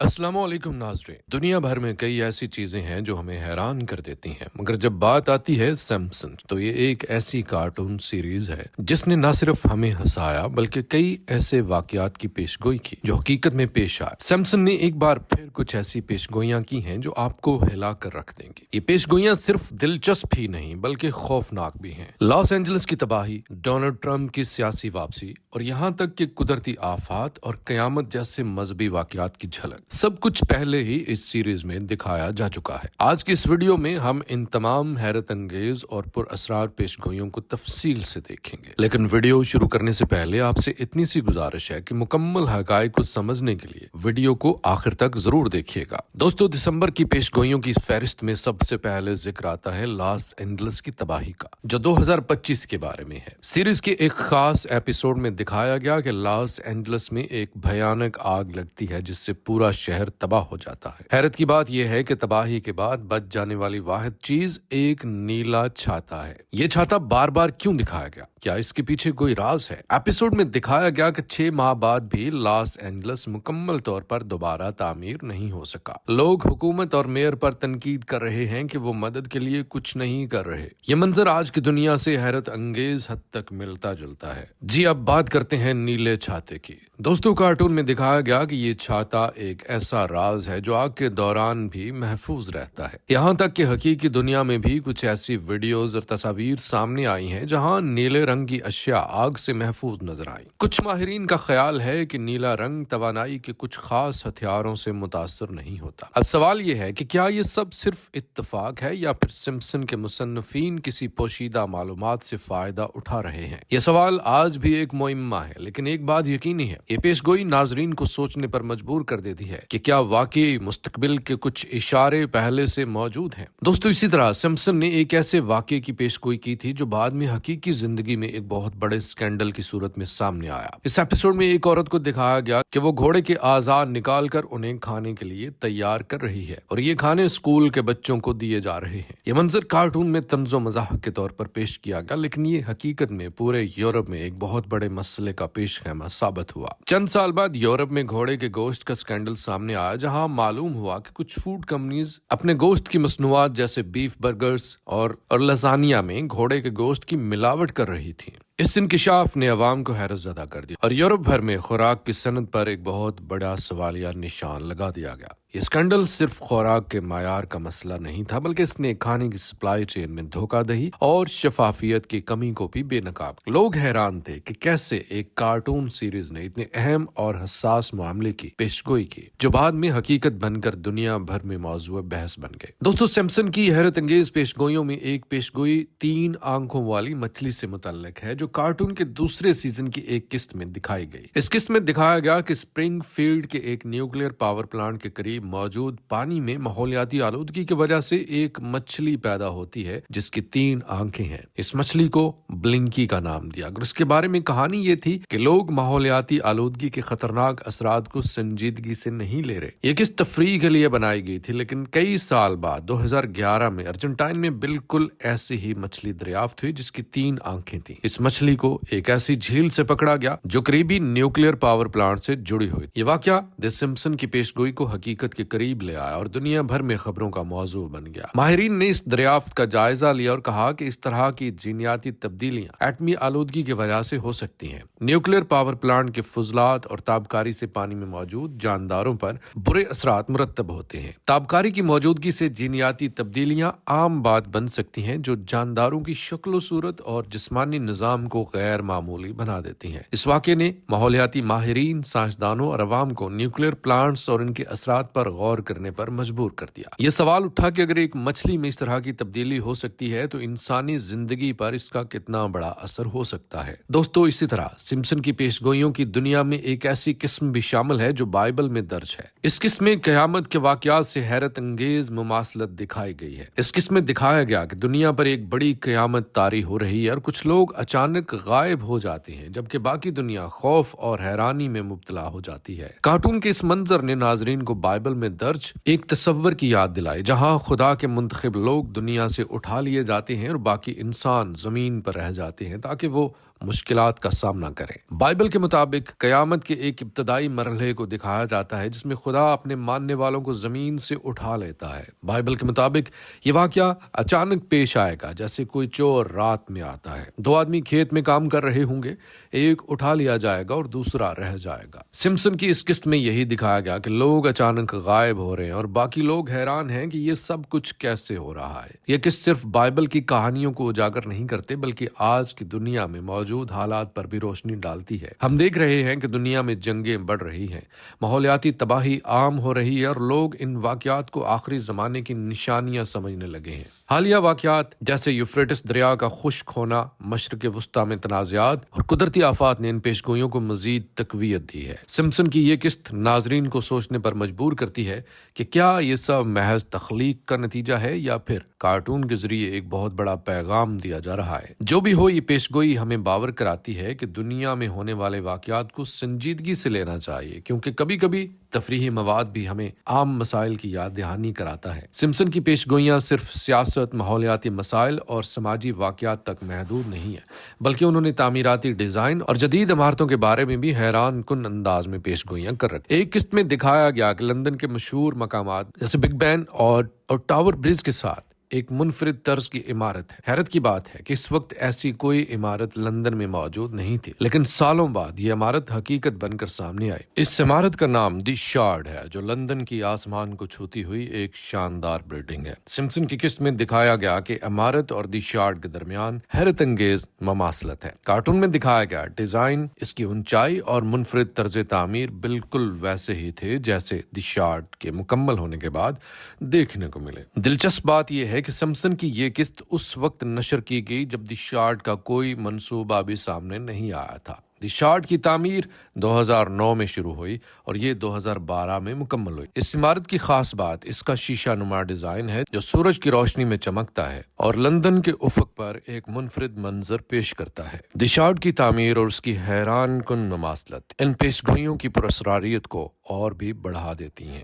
अस्सलाम वालेकुम नाज़रीन। दुनिया भर में कई ऐसी चीज़ें हैं जो हमें हैरान कर देती हैं, मगर जब बात आती है सिम्पसन तो ये एक ऐसी कार्टून सीरीज़ है जिसने न सिर्फ हमें हंसाया बल्कि कई ऐसे वाक़यात की पेशगोई की जो हकीकत में पेश आए। सिम्पसन ने एक बार फिर कुछ ऐसी पेशगोइयाँ की हैं जो आपको हिला कर रख देंगी। ये पेशगोइयाँ सिर्फ दिलचस्प ही नहीं बल्कि खौफनाक भी हैं। लॉस एंजलिस की तबाही, डोनाल्ड ट्रंप की सियासी वापसी और यहाँ तक कि कुदरती आफात और क़यामत जैसे मजहबी वाक़यात की झलक सब कुछ पहले ही इस सीरीज में दिखाया जा चुका है। आज की इस वीडियो में हम इन तमाम हैरत अंगेज और पुरअसरार पेशगोइयों को तफसील से देखेंगे, लेकिन वीडियो शुरू करने से पहले आपसे इतनी सी गुजारिश है कि मुकम्मल हकायक को समझने के लिए वीडियो को आखिर तक जरूर देखिएगा। दोस्तों, दिसंबर की पेशगोइयों की फहरिस्त में सबसे पहले जिक्र आता है लॉस एंजलिस की तबाही का, जो 2025 के बारे में है। सीरीज के एक खास एपिसोड में दिखाया गया कि लॉस एंजलिस में एक भयानक आग लगती है जिससे पूरा शहर तबाह हो जाता है। हैरत की बात यह है कि तबाही के बाद बच जाने वाली वाहिद चीज एक नीला छाता है। ये छाता बार बार क्यों दिखाया गया? क्या इसके पीछे कोई राज है? एपिसोड में दिखाया गया कि 6 माह बाद भी लॉस एंजलिस मुकम्मल तौर पर दोबारा तामीर नहीं हो सका। लोग हुकूमत और मेयर पर तनकीद कर रहे हैं कि वो मदद के लिए कुछ नहीं कर रहे। ये मंजर आज की दुनिया से हैरत अंगेज हद तक मिलता जुलता है। जी, अब बात करते हैं नीले छाते की। दोस्तों, कार्टून में दिखाया गया कि ये छाता एक ऐसा राज है जो आग के दौरान भी महफूज रहता है। यहाँ तक कि हकीकी दुनिया में भी कुछ ऐसी वीडियोस और तस्वीर सामने आई हैं जहाँ नीले रंग की अशिया आग से महफूज नजर आई। कुछ माहिरीन का ख्याल है कि नीला रंग तवानाई के कुछ खास हथियारों से मुतासर नहीं होता। अब सवाल यह है कि क्या ये सब सिर्फ इत्तफाक है या फिर सिम्पसन के मुसन्निफीन किसी पोशीदा मालूमात से फायदा उठा रहे हैं? यह सवाल आज भी एक मुइम्मा है, लेकिन एक बात यकीनी है, ये पेशगोई नाजरीन को सोचने पर मजबूर कर देती है कि क्या वाकई मुस्तकबिल के कुछ इशारे पहले से मौजूद हैं। दोस्तों, इसी तरह सिम्पसन ने एक ऐसे वाकये की पेशगोई की थी जो बाद में हकीकी जिंदगी में एक बहुत बड़े स्कैंडल की सूरत में सामने आया। इस एपिसोड में एक औरत को दिखाया गया कि वो घोड़े के आज़ाद निकाल कर उन्हें खाने के लिए तैयार कर रही है और ये खाने स्कूल के बच्चों को दिए जा रहे हैं। ये मंजर कार्टून में तंज़ो मज़ाक के तौर पर पेश किया गया, लेकिन ये हकीकत में पूरे यूरोप में एक बहुत बड़े मसले का पेश खैमा साबित हुआ। चंद साल बाद यूरोप में घोड़े के गोश्त का स्कैंडल सामने आया, जहां मालूम हुआ कि कुछ फूड कंपनीज अपने गोश्त की मसनूआत जैसे बीफ बर्गर्स और लजानिया में घोड़े के गोश्त की मिलावट कर रही थी। इस इंकिशाफ ने अवाम को हैरत ज़दा कर दिया और यूरोप भर में खुराक की सनत पर एक बहुत बड़ा सवालिया निशान लगा दिया गया। ये स्कैंडल सिर्फ खुराक के मायार का मसला नहीं था, बल्कि इसने खाने की सप्लाई चेन में धोखाधड़ी और शफाफियत की कमी को भी बेनकाब। लोग हैरान थे कि कैसे एक कार्टून सीरीज ने इतने अहम और हसास मामले की पेशगोई की जो बाद में हकीकत बनकर दुनिया भर में मौजूद बहस बन गए। दोस्तों, सिम्पसन की हैरत अंगेज पेशगोइयों में एक पेशगोई 3 आंखों वाली मछली से मुतल्लिक है जो कार्टून के दूसरे सीजन की एक किस्त में दिखाई गई। इस किस्त में दिखाया गया कि स्प्रिंगफील्ड के एक न्यूक्लियर पावर प्लांट के करीब मौजूद पानी में माहौलियाती आलूदगी की वजह से एक मछली पैदा होती है जिसकी 3 आंखें हैं। इस मछली को ब्लिंकी का नाम दिया और इसके बारे में कहानी ये थी कि लोग माहौलियाती आलूदगी के खतरनाक असरात को संजीदगी से नहीं ले रहे। ये किस तफरीह के लिए बनाई गई थी, लेकिन कई साल बाद 2011 में अर्जेंटाइन में बिल्कुल ऐसी ही मछली दरियाफ्त हुई जिसकी 3 आंखें थी। इस मछली को एक ऐसी झील से पकड़ा गया जो करीबी न्यूक्लियर पावर प्लांट से जुड़ी हुई। ये वाकया द सिम्पसन की पेशगोई को हकीकत के करीब ले आया और दुनिया भर में खबरों का मौजू बन गया। माहिरीन ने इस दरियाफ्त का जायजा लिया और कहा कि इस तरह की जीनियाती तब्दीलियां एटमी आलूदगी की वजह से हो सकती हैं। न्यूक्लियर पावर प्लांट के फुजलात और ताबकारी से पानी में मौजूद जानदारों पर बुरे असरात मुरतब होते हैं। ताबकारी की मौजूदगी से जीनियाती तब्दीलियां आम बात बन सकती हैं जो जानदारों की शक्ल सूरत और जिस्मानी निजाम को गैर मामूली बना देती हैं। इस वाक़े ने माहौलियाती माहिरीन, साइंसदानों और अवाम को न्यूक्लियर प्लांट्स और इनके असरात पर गौर करने पर मजबूर कर दिया। ये सवाल उठा कि अगर एक मछली में इस तरह की तब्दीली हो सकती है तो इंसानी जिंदगी पर इसका कितना बड़ा असर हो सकता है। दोस्तों, इसी तरह सिम्पसन की पेशगोइयों की दुनिया में एक ऐसी किस्म भी शामिल है जो बाइबल में दर्ज है। इस किस्म में क़यामत के वाक़यात से हैरत अंगेज मुमासलत दिखाई गई है। इस किस्म में दिखाया गया कि दुनिया पर एक बड़ी क़यामत तारी हो रही है और कुछ लोग अचानक गायब हो जाते हैं जबकि बाकी दुनिया खौफ और हैरानी में मुब्तला हो जाती है। कार्टून के इस मंजर ने नाजरीन को बाइबल में दर्ज एक तस्वर की याद दिलाई जहां खुदा के मुंतखब लोग दुनिया से उठा लिए जाते हैं और बाकी इंसान जमीन पर रह जाते हैं ताकि वो مشکلات کا سامنا کریں۔ بائبل کے مطابق قیامت کے ایک ابتدائی مرحلے کو دکھایا جاتا ہے جس میں خدا اپنے ماننے والوں کو زمین سے اٹھا لیتا ہے۔ بائبل کے مطابق یہ واقعہ اچانک پیش آئے گا، جیسے کوئی چور رات میں آتا ہے۔ دو آدمی کھیت میں کام کر رہے ہوں گے، ایک اٹھا لیا جائے گا اور دوسرا رہ جائے گا۔ سمپسن کی اس قسط میں یہی دکھایا گیا کہ لوگ اچانک غائب ہو رہے ہیں اور باقی لوگ حیران ہیں کہ یہ سب کچھ کیسے ہو رہا ہے۔ یہ قسط صرف بائبل کی کہانیوں کو اجاگر نہیں کرتے بلکہ آج کی دنیا میں موجود حالات پر بھی روشنی ڈالتی ہے۔ ہم دیکھ رہے ہیں کہ دنیا میں جنگیں بڑھ رہی ہیں، ماحولیاتی تباہی عام ہو رہی ہے اور لوگ ان واقعات کو آخری زمانے کی نشانیاں سمجھنے لگے ہیں۔ حالیہ واقعات جیسے یوفریٹس دریا کا خشک ہونا، مشرق وسطیٰ میں تنازعات اور قدرتی آفات نے ان پیشگوئیوں کو مزید تقویت دی ہے۔ سمپسن کی یہ قسط ناظرین کو سوچنے پر مجبور کرتی ہے کہ کیا یہ سب محض تخلیق کا نتیجہ ہے یا پھر کارٹون کے ذریعے ایک بہت بڑا پیغام دیا جا رہا ہے۔ جو بھی ہو، یہ پیشگوئی ہمیں باور کراتی ہے کہ دنیا میں ہونے والے واقعات کو سنجیدگی سے لینا چاہیے، کیونکہ کبھی کبھی تفریحی مواد بھی ہمیں عام مسائل کی یاد دہانی کراتا ہے۔ سمپسن کی پیشگوئیاں صرف سیاست، ماحولیاتی مسائل اور سماجی واقعات تک محدود نہیں ہیں، بلکہ انہوں نے تعمیراتی ڈیزائن اور جدید عمارتوں کے بارے میں بھی حیران کن انداز میں پیشگوئیاں کر رکھی۔ ایک قسط میں دکھایا گیا کہ لندن کے مشہور مقامات جیسے بگ بین اور ٹاور برج کے ساتھ ایک منفرد طرز کی عمارت ہے۔ حیرت کی بات ہے کہ اس وقت ایسی کوئی عمارت لندن میں موجود نہیں تھی، لیکن سالوں بعد یہ عمارت حقیقت بن کر سامنے آئی۔ اس عمارت کا نام دی شارڈ ہے، جو لندن کی آسمان کو چھوتی ہوئی ایک شاندار بلڈنگ ہے۔ سمپسن کی قسط میں دکھایا گیا کہ عمارت اور دی شارڈ کے درمیان حیرت انگیز مماثلت ہے۔ کارٹون میں دکھایا گیا ڈیزائن، اس کی اونچائی اور منفرد طرز تعمیر بالکل ویسے ہی تھے جیسے دی شارڈ کے مکمل ہونے کے بعد دیکھنے کو ملے۔ دلچسپ بات یہ ہے کہ سمپسن کی یہ قسط اس وقت نشر کی گئی جب دی شارڈ کا کوئی منصوبہ بھی سامنے نہیں آیا تھا۔ دی شارڈ کی تعمیر 2009 میں شروع ہوئی اور یہ 2012 میں مکمل ہوئی۔ اس عمارت کی خاص بات اس کا شیشہ نما ڈیزائن ہے جو سورج کی روشنی میں چمکتا ہے اور لندن کے افق پر ایک منفرد منظر پیش کرتا ہے۔ دی شارڈ کی تعمیر اور اس کی حیران کن مماثلت ان پیشگوئیوں کی پراسراریت کو اور بھی بڑھا دیتی ہیں۔